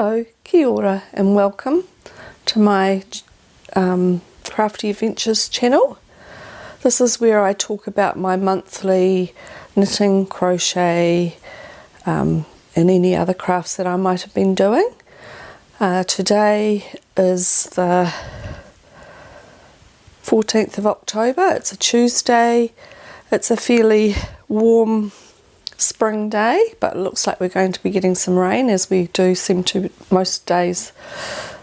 Hello, kia ora and welcome to my Crafty Adventures channel. This is where I talk about my monthly knitting, crochet and any other crafts that I might have been doing. Today is the 14th of October, it's a Tuesday. It's a fairly warm spring day, but it looks like we're going to be getting some rain, as we do seem to most days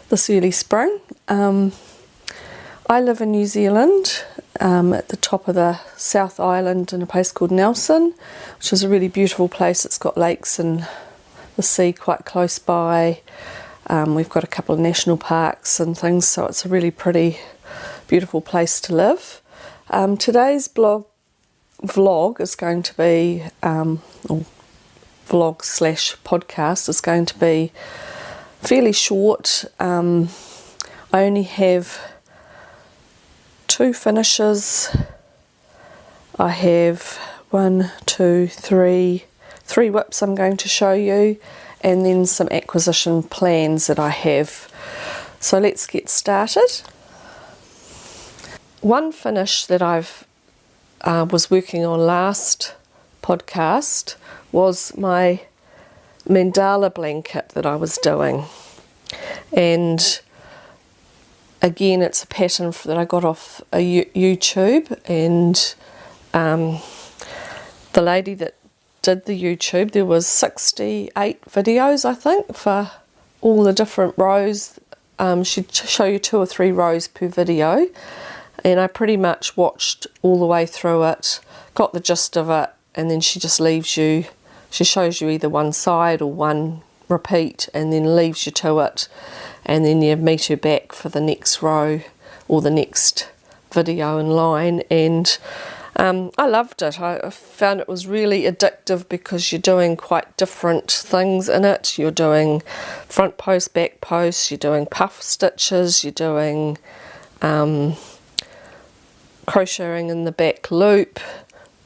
this early spring. I live in New Zealand, at the top of the South Island in a place called Nelson, which is a really beautiful place. It's got lakes and the sea quite close by. We've got a couple of national parks and things, so it's a really pretty, beautiful place to live. Today's vlog is going to be, or vlog slash podcast is going to be fairly short. I only have 2 finishes. I have 1, 2, 3 whips I'm going to show you, and then some acquisition plans that I have. So let's get started. One finish that I've was working on last podcast was my mandala blanket that I was doing, and again it's a pattern that I got off a YouTube, and the lady that did the YouTube, there was 68 videos I think for all the different rows. She'd show you 2 or 3 rows per video, and I pretty much watched all the way through it, got the gist of it, and then she just leaves you, she shows you either one side or one repeat and then leaves you to it, and then you meet her back for the next row or the next video in line. And I loved it. I found it was really addictive because you're doing quite different things in it. You're doing front post, back post, you're doing puff stitches, you're doing crocheting in the back loop,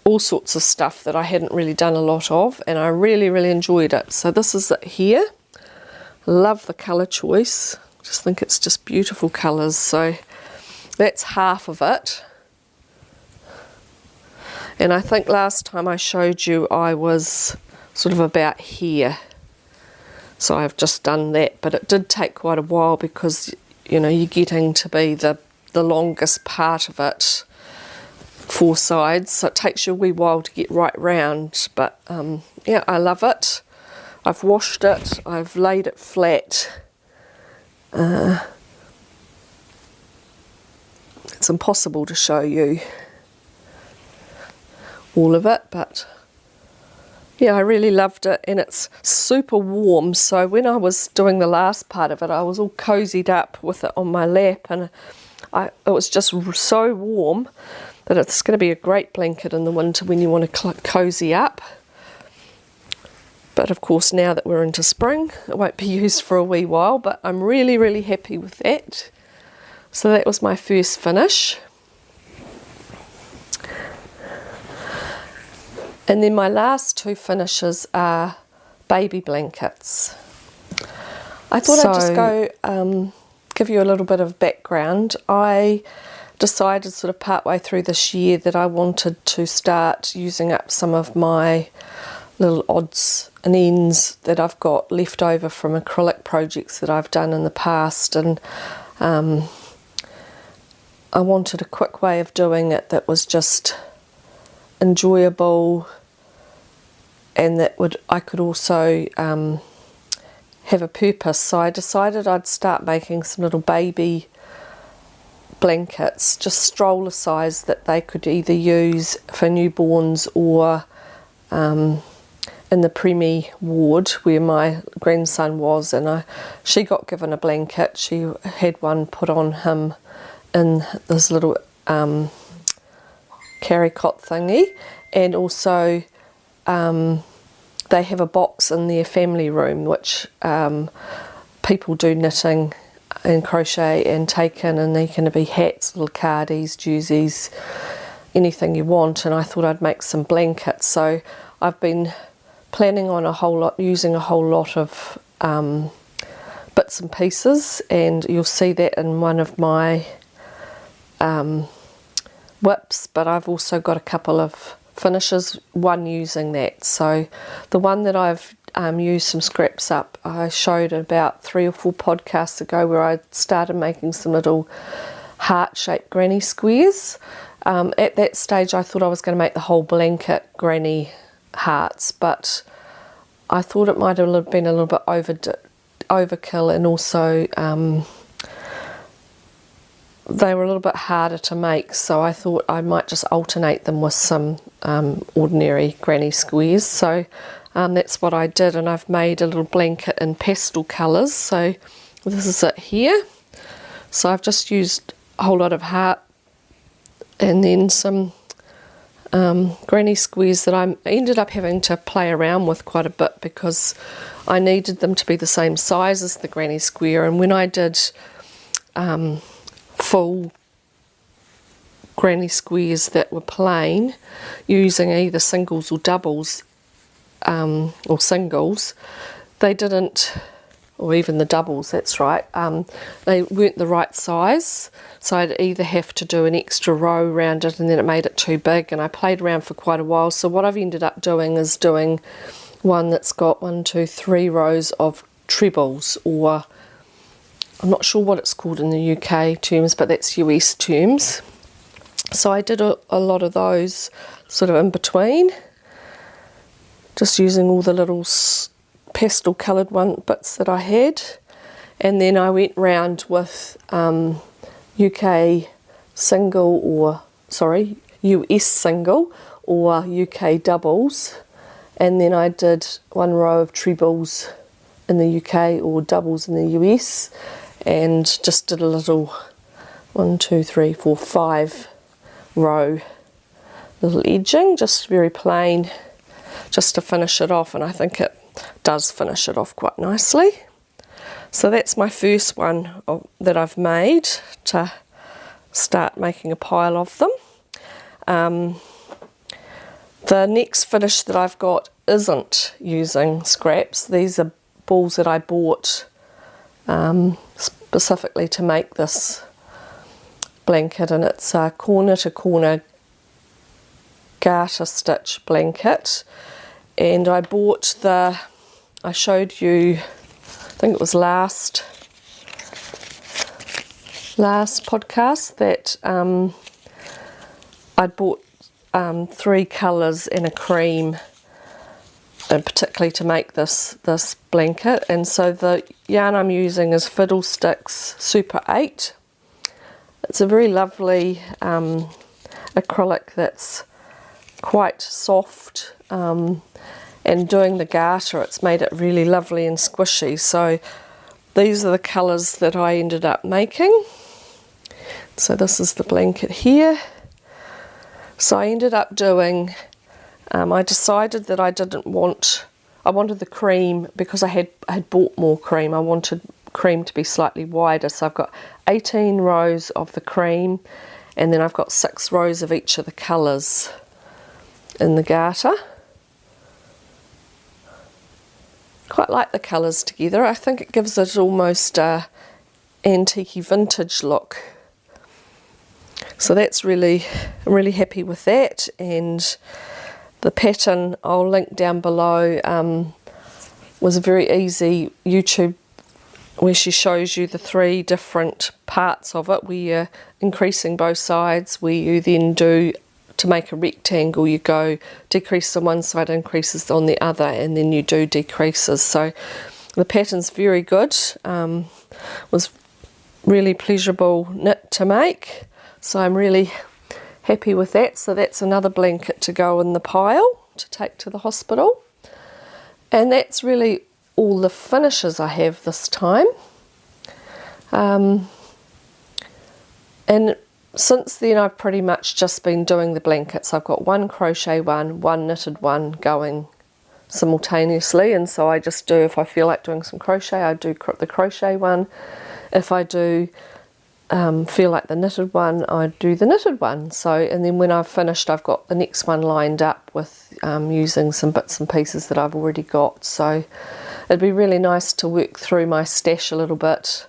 all sorts of stuff that I hadn't really done a lot of, and I really enjoyed it. So this is it here. Love the colour choice, just think it's just beautiful colours. So that's half of it, and I think last time I showed you I was sort of about here, so I've just done that, but it did take quite a while because you know you're getting to be the longest part of it, 4 sides, so it takes you a wee while to get right round. But yeah, I love it. I've washed it, I've laid it flat. It's impossible to show you all of it, but yeah, I really loved it, and it's super warm. So when I was doing the last part of it, I was all cozied up with it on my lap, and it was just so warm that it's going to be a great blanket in the winter when you want to cozy up. But of course now that we're into spring, it won't be used for a wee while, but I'm really happy with that. So that was my first finish. And then my last 2 finishes are baby blankets. I thought I'd just go give you a little bit of background. I decided sort of partway through this year that I wanted to start using up some of my little odds and ends that I've got left over from acrylic projects that I've done in the past, and I wanted a quick way of doing it that was just enjoyable, and that I could also have a purpose. So I decided I'd start making some little baby blankets, just stroller size, that they could either use for newborns or in the preemie ward where my grandson was, and she got given a blanket. She had one put on him in this little carry cot thingy, and also they have a box in their family room which people do knitting and crochet and take in, and they can be hats, little cardies, jerseys, anything you want. And I thought I'd make some blankets, so I've been planning on using a whole lot of bits and pieces, and you'll see that in one of my whips, but I've also got a couple of finishes, one using that. So the one that I've used some scraps up, I showed about 3 or 4 podcasts ago, where I started making some little heart-shaped granny squares. At that stage I thought I was going to make the whole blanket granny hearts, but I thought it might have been a little bit overkill, and also they were a little bit harder to make, so I thought I might just alternate them with some ordinary granny squares. So that's what I did, and I've made a little blanket in pastel colours. So this is it here. So I've just used a whole lot of heart and then some granny squares that I ended up having to play around with quite a bit, because I needed them to be the same size as the granny square. And when I did full granny squares that were plain, using either singles or doubles, or singles, they didn't, or even the doubles, that's right, they weren't the right size, so I'd either have to do an extra row around it, and then it made it too big, and I played around for quite a while. So what I've ended up doing is doing one that's got 1, 2, 3 rows of trebles, or I'm not sure what it's called in the UK terms, but that's US terms. So I did a lot of those sort of in between, just using all the little pastel coloured bits that I had. And then I went round with UK single, or sorry, US single or UK doubles, and then I did 1 row of trebles in the UK or doubles in the US, and just did a little 1, 2, 3, 4, 5 row little edging, just very plain, just to finish it off, and I think it does finish it off quite nicely. So that's my first one that I've made, to start making a pile of them. The next finish that I've got isn't using scraps. These are balls that I bought specifically to make this blanket, and it's a corner to corner garter stitch blanket. And I bought I showed you, I think it was last podcast, that I'd bought 3 colours and a cream, and particularly to make this blanket. And so the yarn I'm using is Fiddlesticks Super 8. It's a very lovely acrylic that's quite soft, and doing the garter, it's made it really lovely and squishy. So these are the colours that I ended up making. So this is the blanket here. So I ended up doing, I decided that I wanted the cream, because I had bought more cream. I wanted cream to be slightly wider, so I've got 18 rows of the cream, and then I've got 6 rows of each of the colours in the garter. Quite like the colours together. I think it gives it almost a antique vintage look. So that's I'm really happy with that. And the pattern I'll link down below was a very easy YouTube, where she shows you the 3 different parts of it, where you're increasing both sides, where you then do, to make a rectangle, you go decrease on one side, increases on the other, and then you do decreases. So the pattern's very good. Was really pleasurable knit to make, so I'm really happy with that. So that's another blanket to go in the pile to take to the hospital. And that's really all the finishes I have this time. And since then I've pretty much just been doing the blankets. I've got 1 crochet one knitted one going simultaneously, and so I just do, if I feel like doing some crochet, I do the crochet one. If I do feel like the knitted one, I do the knitted one. So, and then when I've finished, I've got the next one lined up with using some bits and pieces that I've already got. So it'd be really nice to work through my stash a little bit.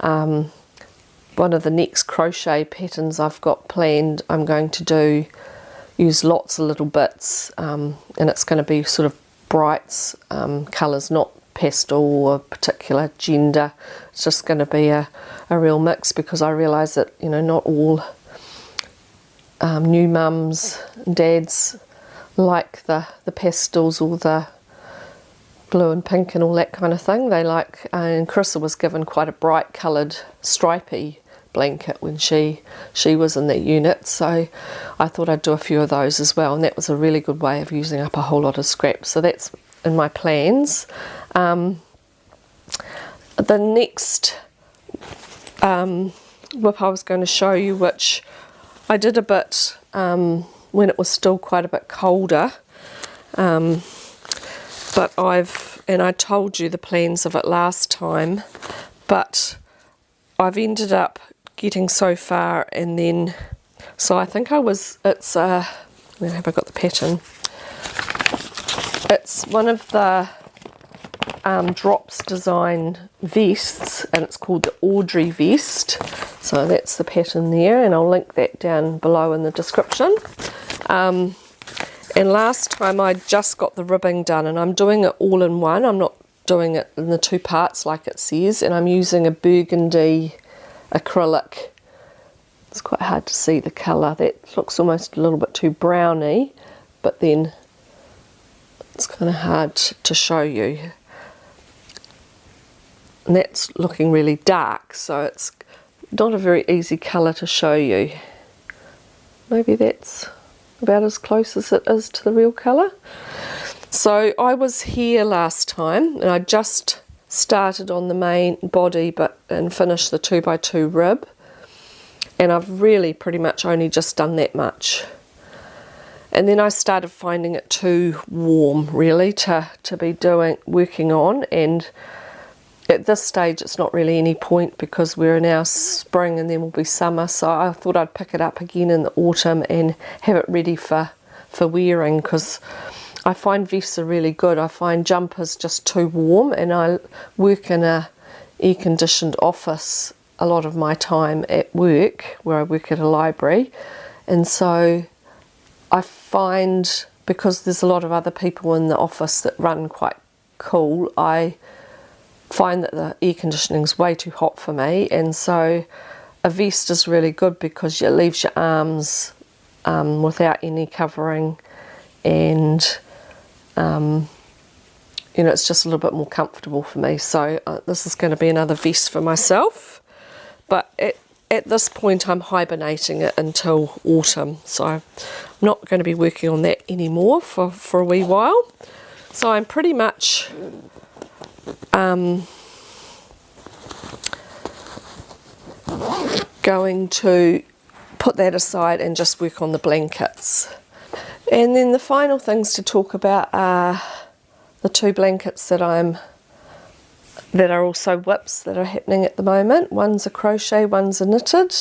One of the next crochet patterns I've got planned, I'm going to use lots of little bits, and it's going to be sort of brights, colours, not pastel or particular gender. It's just going to be a real mix, because I realise that, you know, not all new mums and dads like the pastels or the blue and pink and all that kind of thing. They like, and Carissa was given quite a bright coloured stripy blanket when she was in that unit, so I thought I'd do a few of those as well, and that was a really good way of using up a whole lot of scraps. So that's in my plans. The next whip I was going to show you, which I did a bit when it was still quite a bit colder, but I told you the plans of it last time, but I've ended up getting so far, and then, so I think it's where have I got the pattern? It's one of the Drops design vests, and it's called the Audrey vest. So that's the pattern there, and I'll link that down below in the description. And last time I just got the ribbing done, and I'm doing it all in one. I'm not doing it in the two parts like it says, and I'm using a burgundy acrylic. It's quite hard to see the colour. That looks almost a little bit too browny, but then it's kind of hard to show you. And that's looking really dark, so it's not a very easy colour to show you. Maybe that's about as close as it is to the real colour. So I was here last time, and I just started on the main body and finished the 2x2 rib, and I've really pretty much only just done that much. And then I started finding it too warm really to be working on, and at this stage it's not really any point because we're now spring and then will be summer, so I thought I'd pick it up again in the autumn and have it ready for wearing, because I find vests are really good. I find jumpers just too warm, and I work in a air-conditioned office a lot of my time at work, where I work at a library, and so I find, because there's a lot of other people in the office that run quite cool, I find that the air conditioning is way too hot for me, and so a vest is really good because it leaves your arms without any covering, and you know, it's just a little bit more comfortable for me. So this is going to be another vest for myself, but at this point I'm hibernating it until autumn, so I'm not going to be working on that anymore for a wee while. So I'm pretty much going to put that aside and just work on the blankets. And then the final things to talk about are the two blankets that are also whips that are happening at the moment. One's a crochet, one's a knitted.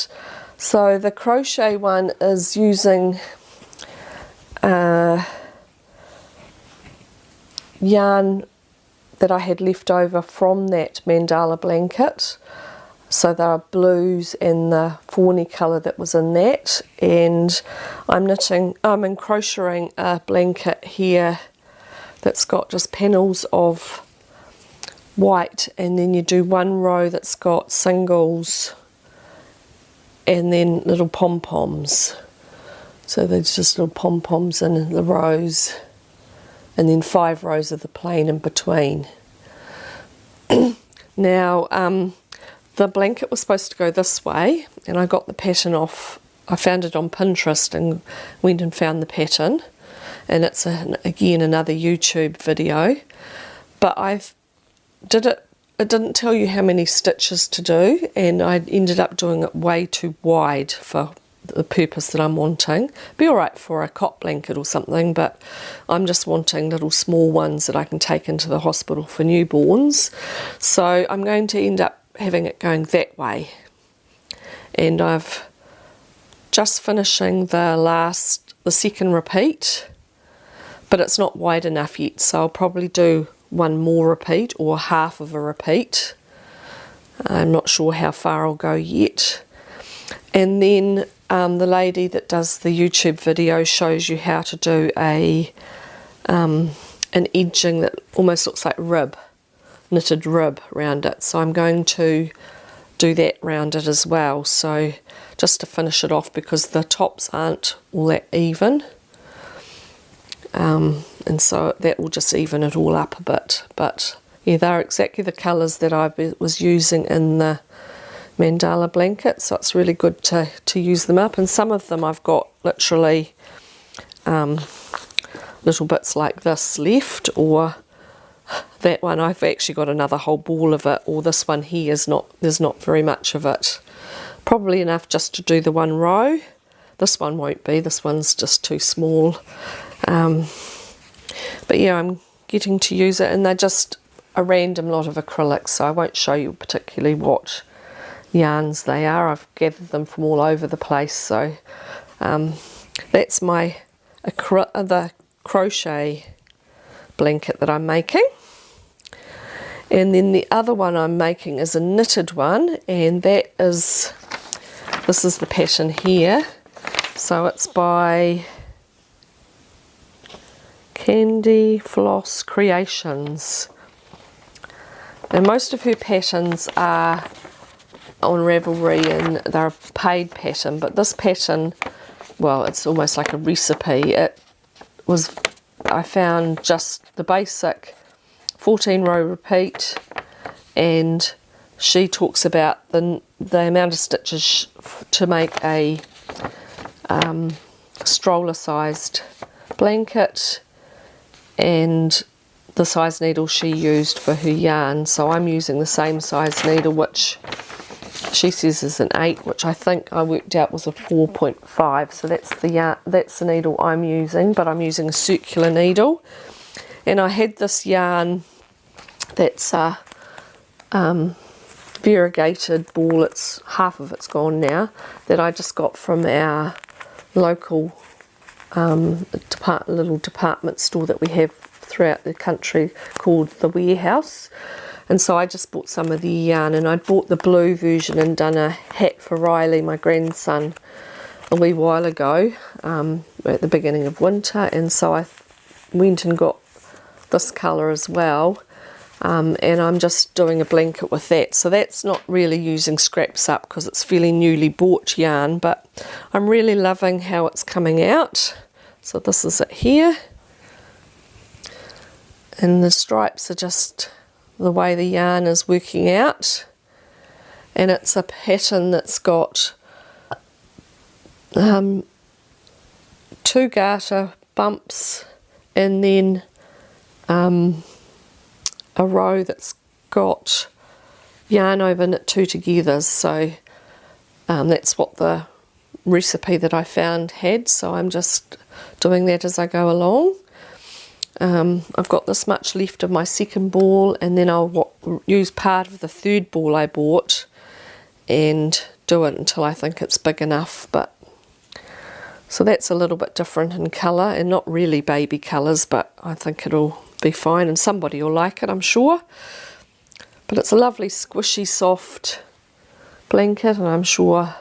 So the crochet one is using yarn that I had left over from that mandala blanket. So there are blues and the fawny colour that was in that, and I'm crocheting a blanket here that's got just panels of white, and then you do one row that's got singles and then little pom-poms. So there's just little pom-poms in the rows, and then 5 rows of the plain in between. Now the blanket was supposed to go this way, and I got the pattern off. I found it on Pinterest and went and found the pattern, and it's again another YouTube video, but it didn't tell you how many stitches to do, and I ended up doing it way too wide for the purpose that I'm wanting. Be alright for a cot blanket or something, but I'm just wanting little small ones that I can take into the hospital for newborns. So I'm going to end up having it going that way, and I've just finishing the second repeat, but it's not wide enough yet, so I'll probably do one more repeat or half of a repeat. I'm not sure how far I'll go yet. And then the lady that does the YouTube video shows you how to do an edging that almost looks like rib, knitted rib around it. So I'm going to do that around it as well. So just to finish it off, because the tops aren't all that even. And so that will just even it all up a bit. But yeah, they're exactly the colours that I was using in the mandala blanket, so it's really good to use them up. And some of them I've got literally little bits like this left, or that one I've actually got another whole ball of it, or this one here is not, there's not very much of it. Probably enough just to do the one row. This one won't be, this one's just too small. But yeah, I'm getting to use it, and they're just a random lot of acrylics, so I won't show you particularly what yarns they are. I've gathered them from all over the place. So that's my the crochet blanket that I'm making. And then the other one I'm making is a knitted one, and that is, this is the pattern here. So it's by Candy Floss Creations. And most of her patterns are on Ravelry, and they're a paid pattern, but this pattern, well, it's almost like a recipe. It was, I found just the basic 14 row repeat, and she talks about the amount of stitches to make a stroller sized blanket, and the size needle she used for her yarn. So I'm using the same size needle, which she says is an 8, which I think I worked out was a 4.5. So that's the yarn, that's the needle I'm using, but I'm using a circular needle. And I had this yarn that's a variegated ball. It's half of it's gone now, that I just got from our local little department store that we have throughout the country called The Warehouse. And so I just bought some of the yarn, and I bought the blue version and done a hat for Riley, my grandson, a wee while ago at the beginning of winter. And so I went and got this colour as well, and I'm just doing a blanket with that. So that's not really using scraps up because it's fairly newly bought yarn, but I'm really loving how it's coming out. So this is it here, and the stripes are just the way the yarn is working out. And it's a pattern that's got 2 garter bumps, and then a row that's got yarn over knit 2 togethers. So that's what the recipe that I found had, so I'm just doing that as I go along. I've got this much left of my second ball, and then I'll use part of the third ball I bought and do it until I think it's big enough. But so that's a little bit different in colour, and not really baby colours, but I think it'll be fine, and somebody will like it, I'm sure. But it's a lovely squishy soft blanket, and I'm sure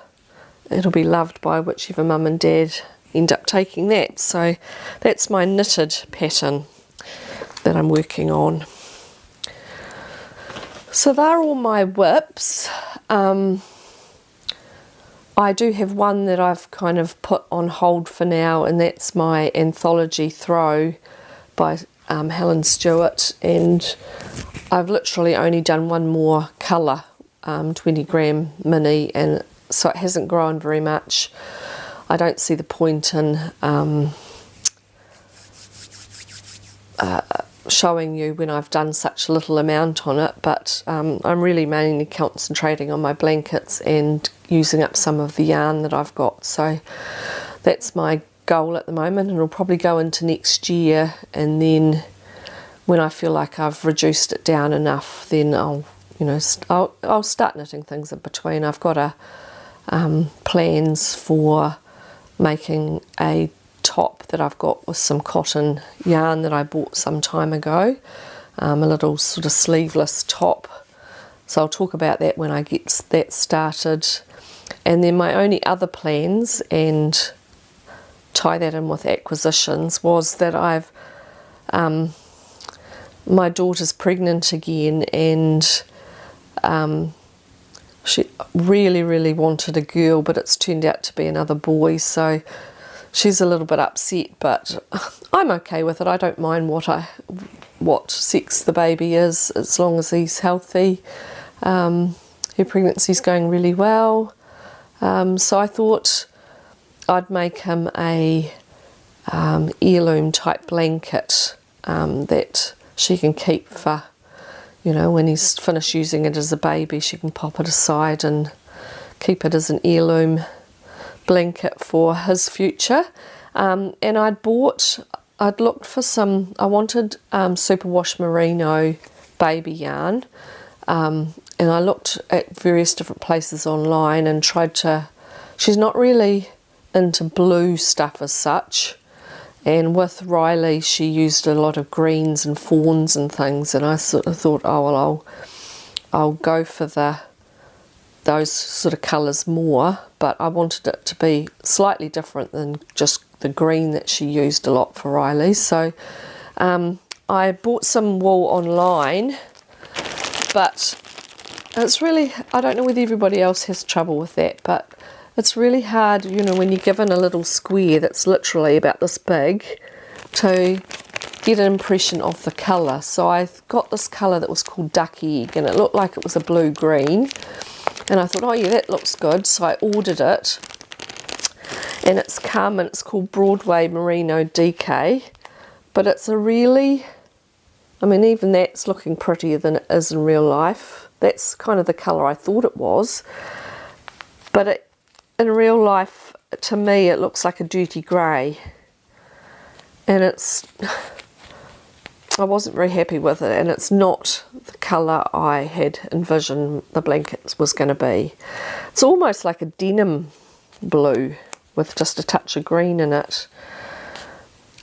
it'll be loved by whichever mum and dad end up taking that. So that's my knitted pattern that I'm working on. So they're all my whips. I do have one that I've kind of put on hold for now, and that's my anthology throw by Helen Stewart, and I've literally only done one more colour, 20 gram mini, and so it hasn't grown very much. I don't see the point in showing you when I've done such a little amount on it, but I'm really mainly concentrating on my blankets and using up some of the yarn that I've got. So that's my goal at the moment, and it'll probably go into next year, and then when I feel like I've reduced it down enough, then I'll start knitting things in between. I've got plans for making a top that I've got with some cotton yarn that I bought some time ago, a little sort of sleeveless top. So I'll talk about that when I get that started. And then my only other plans, and tie that in with acquisitions, was that I've my daughter's pregnant again, and she really wanted a girl, but it's turned out to be another boy, so she's a little bit upset, but I'm okay with it. I don't mind what sex the baby is, as long as he's healthy. Her pregnancy's going really well, so I thought I'd make him a heirloom type blanket that she can keep for, you know, when he's finished using it as a baby, she can pop it aside and keep it as an heirloom blanket for his future. And I'd looked for some, I wanted superwash merino baby yarn, and I looked at various different places online and tried to, she's not really into blue stuff as such, and with Riley she used a lot of greens and fawns and things, and I sort of thought, oh well, I'll go for those sort of colours more, but I wanted it to be slightly different than just the green that she used a lot for Riley. So I bought some wool online, but it's really, I don't know whether everybody else has trouble with that, but it's really hard, you know, when you're given a little square that's literally about this big, to get an impression of the colour. So I got this colour that was called Duck Egg, and it looked like it was a blue-green, and I thought, oh yeah, that looks good, so I ordered it, and it's come, and it's called Broadway Merino DK, but it's a really, I mean, even that's looking prettier than it is in real life. That's kind of the colour I thought it was, but in real life, to me, it looks like a dirty grey, and I wasn't very happy with it, and it's not the colour I had envisioned the blanket was going to be. It's almost like a denim blue with just a touch of green in it.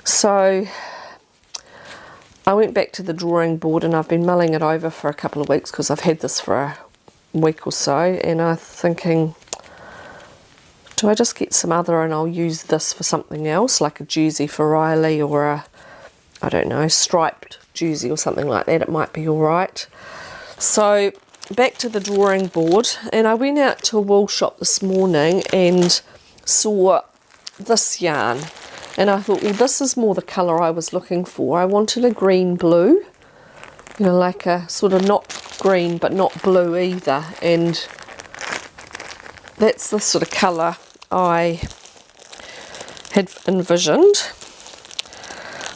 So I went back to the drawing board, and I've been mulling it over for a couple of weeks because I've had this for a week or so, and I'm thinking, do I just get some other, and I'll use this for something else, like a jersey for Riley, or a, I don't know, striped jersey or something like that. It might be all right. So back to the drawing board, and I went out to a wool shop this morning and saw this yarn, and I thought, well, this is more the colour I was looking for. I wanted a green blue, you know, like a sort of not green but not blue either, and that's the sort of colour I had envisioned.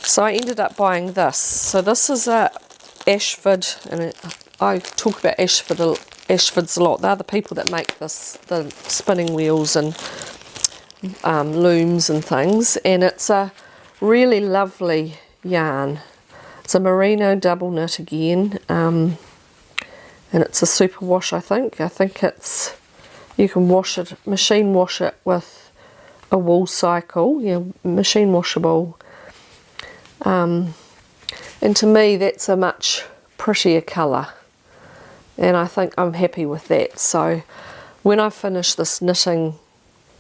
So I ended up buying this. So this is a Ashford, and I talk about Ashfords a lot. They're the people that make this, the spinning wheels and looms and things, and it's a really lovely yarn. It's a merino double knit again, and it's a super wash, I think. I think it's, you can wash it, machine wash it with a wool cycle, you know, machine washable. And to me, that's a much prettier colour, and I think I'm happy with that. So when I finish this knitting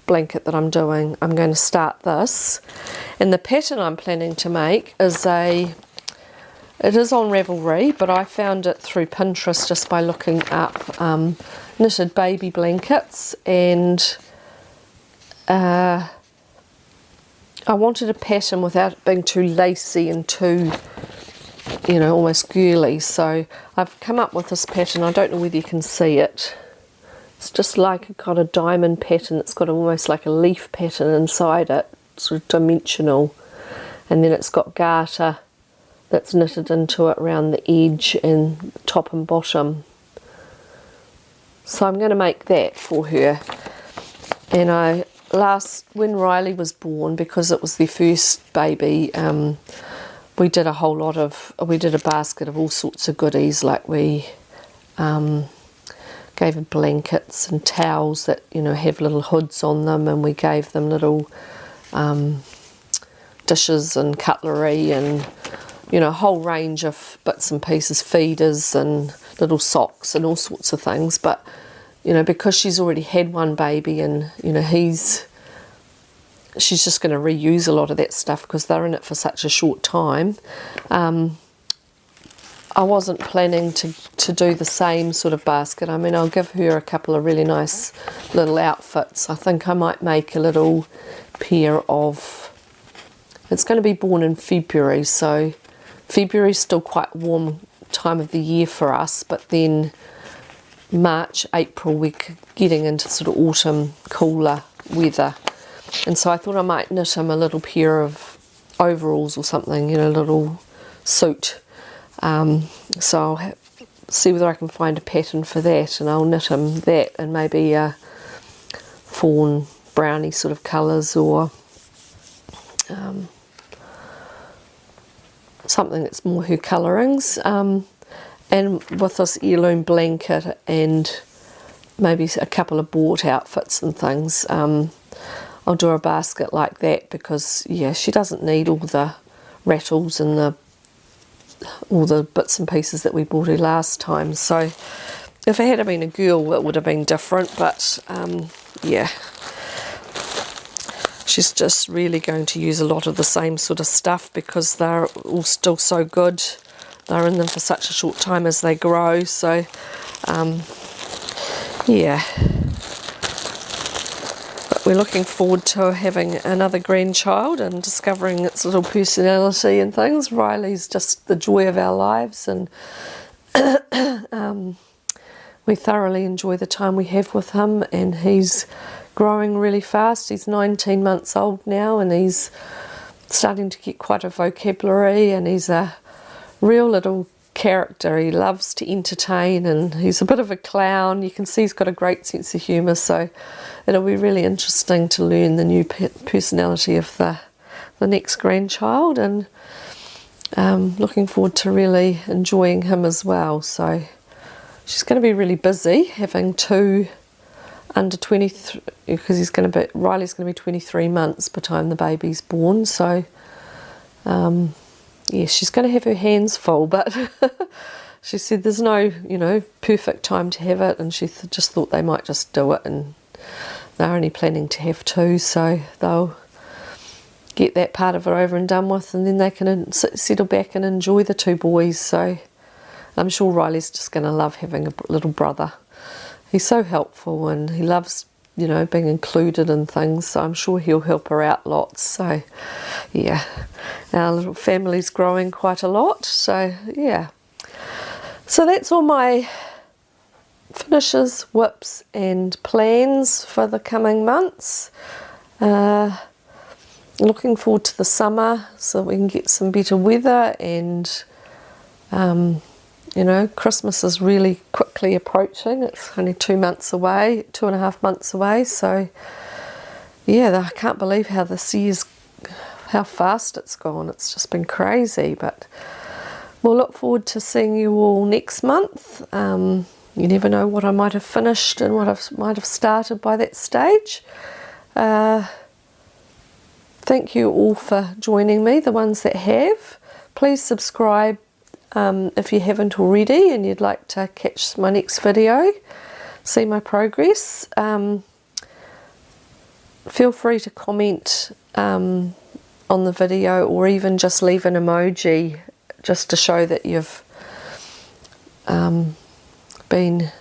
blanket that I'm doing, I'm going to start this, and the pattern I'm planning to make is it is on Ravelry, but I found it through Pinterest just by looking up knitted baby blankets, and I wanted a pattern without it being too lacy and too, you know, almost girly. So I've come up with this pattern. I don't know whether you can see it. It's just like a kind of diamond pattern. It's got almost like a leaf pattern inside it, sort of dimensional, and then it's got garter that's knitted into it around the edge and top and bottom. So I'm going to make that for her. And when Riley was born, because it was their first baby, we did a basket of all sorts of goodies, like we gave her blankets and towels that, you know, have little hoods on them, and we gave them little dishes and cutlery and you know, a whole range of bits and pieces, feeders and little socks and all sorts of things. But, you know, because she's already had one baby and, you know, she's just going to reuse a lot of that stuff because they're in it for such a short time. I wasn't planning to do the same sort of basket. I mean, I'll give her a couple of really nice little outfits. I think I might make a little pair of... It's going to be born in February, so February's still quite a warm time of the year for us, but then March, April, we're getting into sort of autumn, cooler weather. And so I thought I might knit him a little pair of overalls or something, you know, a little suit. So I'll see whether I can find a pattern for that, and I'll knit him that and maybe fawn browny sort of colours, or something that's more her colourings. And with this heirloom blanket and maybe a couple of bought outfits and things, I'll do a basket like that because, yeah, she doesn't need all the rattles and all the bits and pieces that we bought her last time. So if it had been a girl, it would have been different, but yeah, she's just really going to use a lot of the same sort of stuff because they're all still so good. They're in them for such a short time as they grow. So yeah, but we're looking forward to having another grandchild and discovering its little personality and things. Riley's just the joy of our lives, and we thoroughly enjoy the time we have with him, and he's growing really fast. He's 19 months old now, and he's starting to get quite a vocabulary, and he's a real little character. He loves to entertain, and he's a bit of a clown. You can see he's got a great sense of humour, so it'll be really interesting to learn the new personality of the next grandchild, and looking forward to really enjoying him as well. So she's going to be really busy having two under 23, because Riley's going to be 23 months by the time the baby's born. So yeah, she's going to have her hands full, but she said there's no, you know, perfect time to have it, and she just thought they might just do it, and they're only planning to have two, so they'll get that part of it over and done with, and then they can settle back and enjoy the two boys. So I'm sure Riley's just going to love having a little brother. He's so helpful, and he loves, you know, being included in things, so I'm sure he'll help her out lots. So yeah, our little family's growing quite a lot. So yeah, so that's all my finishes, whips and plans for the coming months. Looking forward to the summer so we can get some better weather, and you know, Christmas is really quickly approaching. It's only 2 months away, 2.5 months away. So yeah, I can't believe how this year's, how fast it's gone. It's just been crazy, but we'll look forward to seeing you all next month. You never know what I might have finished and what I might have started by that stage. Thank you all for joining me, the ones that have. Please subscribe if you haven't already and you'd like to catch my next video, see my progress. Feel free to comment on the video, or even just leave an emoji just to show that you've been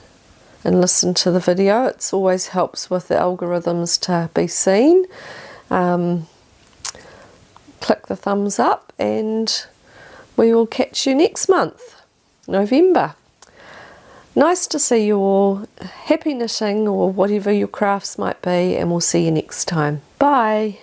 and listened to the video. It always helps with the algorithms to be seen. Click the thumbs up, and we will catch you next month, November. Nice to see you all. Happy knitting, or whatever your crafts might be, and we'll see you next time. Bye.